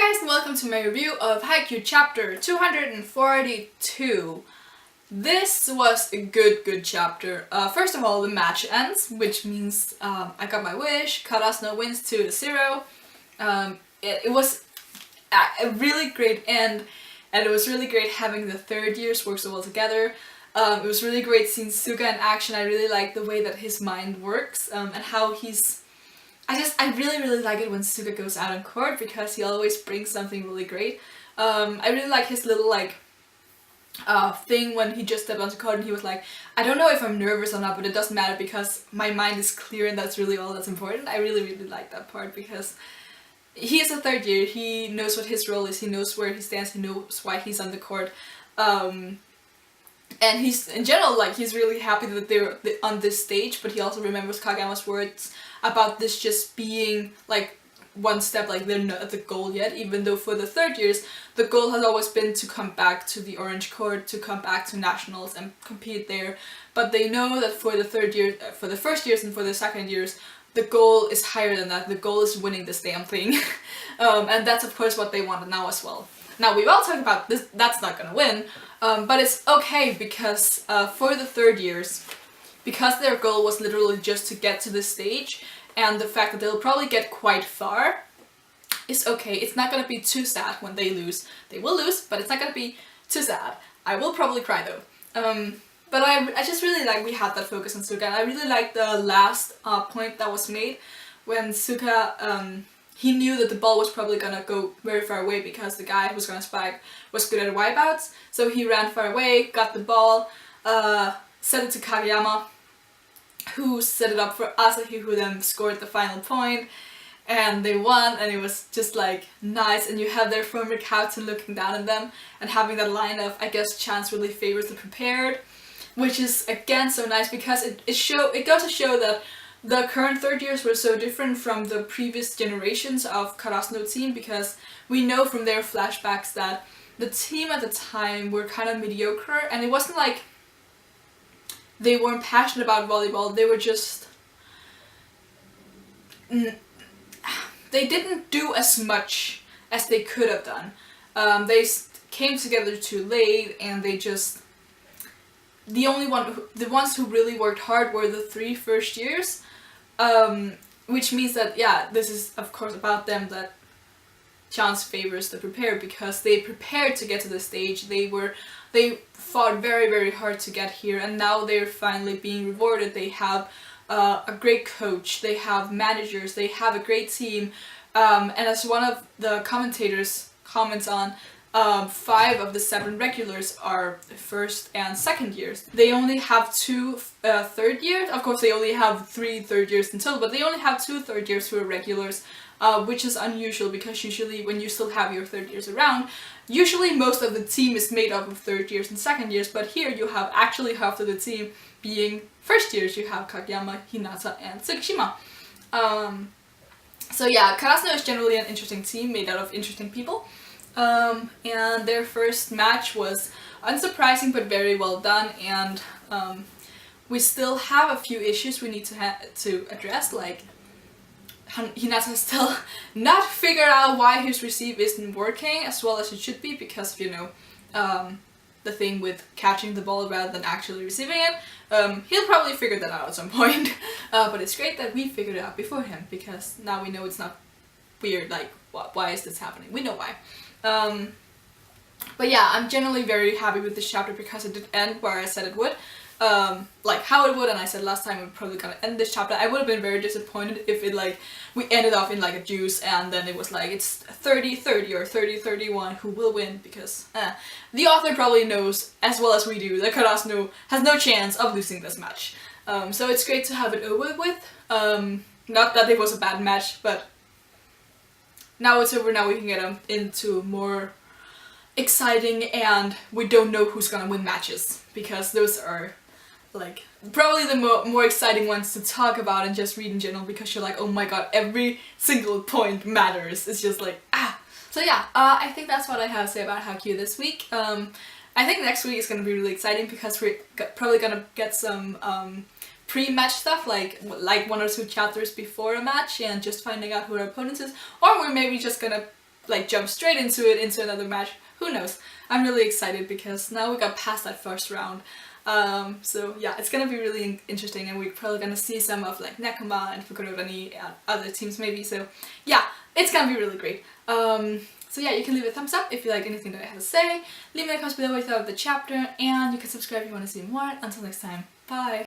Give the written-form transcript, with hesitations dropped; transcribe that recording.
Hi guys and welcome to my review of Haikyuu chapter 242. This was a good chapter. First of all, the match ends, which means I got my wish. Karasuno wins 2-0. It was a really great end, and it was really great having the third years work so well together. It was really great seeing Suga in action. I really like the way that his mind works and how he's... I really like it when Suga goes out on court because he always brings something really great. I really like his little thing when he just stepped onto court and he was like, I don't know if I'm nervous or not, but it doesn't matter because my mind is clear and that's really all that's important. I really like that part because he is a third year, he knows what his role is, he knows where he stands, he knows why he's on the court. And he's, in general, he's really happy that they're on this stage, but he also remembers Kageyama's words about this just being one step, they're not at the goal yet, even though for the third years the goal has always been to come back to the orange court, to come back to nationals and compete there. But they know that for the third year, for the first years and for the second years, the goal is higher than that. The goal is winning this damn thing. And that's of course what they want now as well. Now we've all talked about this, that's not gonna win, but it's okay because for the third years, because their goal was literally just to get to this stage, and the fact that they'll probably get quite far is okay. It's not gonna be too sad when they lose. They will lose, but it's not gonna be too sad. I will probably cry though. But I just really like we had that focus on Suga, and I really like the last point that was made when Suga, he knew that the ball was probably gonna go very far away because the guy who was gonna spike was good at wipeouts, so he ran far away, got the ball, sent it to Kageyama, who set it up for Asahi, who then scored the final point, and they won, and it was just nice. And you have their former captain looking down at them and having that line of, I guess, chance really favors the prepared, which is again so nice because it goes to show that the current third years were so different from the previous generations of Karasuno team, because we know from their flashbacks that the team at the time were kind of mediocre, and it wasn't like they weren't passionate about volleyball, they were just... they didn't do as much as they could have done. They came together too late, and they just... the ones who really worked hard were the 3 first years, which means that, yeah, this is of course about them, that chance favors the prepared because they prepared to get to the stage. They fought very hard to get here, and now they're finally being rewarded. They have a great coach, they have managers, they have a great team, and as one of the commentators comments on, 5 of the 7 regulars are first and second years. They only have 2 third years. Of course they only have 3 third years in total, but they only have 2 third years who are regulars, which is unusual because usually when you still have your third years around, usually most of the team is made up of third years and second years, but here you have actually half of the team being first years. You have Kageyama, Hinata, and Tsukishima. So yeah, Karasuno is generally an interesting team made out of interesting people. And their first match was unsurprising but very well done, and we still have a few issues we need to address, like Hinata still not figured out why his receive isn't working as well as it should be because of, you know, the thing with catching the ball rather than actually receiving it. He'll probably figure that out at some point, but it's great that we figured it out before him because now we know it's not weird, why is this happening? We know why. But yeah, I'm generally very happy with this chapter because it did end where I said it would. How it would, and I said last time we're probably gonna end this chapter. I would have been very disappointed if it we ended off in a juice and then it was it's 30-30 or 30-31 who will win, because the author probably knows as well as we do that Karasuno has no chance of losing this match. So it's great to have it over with. Not that it was a bad match, but now it's over. Now we can get into more exciting, and we don't know who's gonna win matches, because those are probably the more exciting ones to talk about and just read in general, because you're oh my god, every single point matters. It's just So yeah, I think that's what I have to say about Haikyuu this week. I think next week is gonna be really exciting because we're probably gonna get some pre-match stuff, like 1 or 2 chapters before a match and just finding out who our opponent is, or we're maybe just gonna like jump straight into another match. Who knows? I'm really excited because now we got past that first round. So yeah, it's gonna be really interesting, and we're probably gonna see some of like Nekoma and Fukurodani and other teams maybe. So yeah, it's gonna be really great. So yeah, you can leave a thumbs up if you like anything that I have to say. Leave me in the comments below what you thought of the chapter, and you can subscribe if you want to see more. Until next time, bye!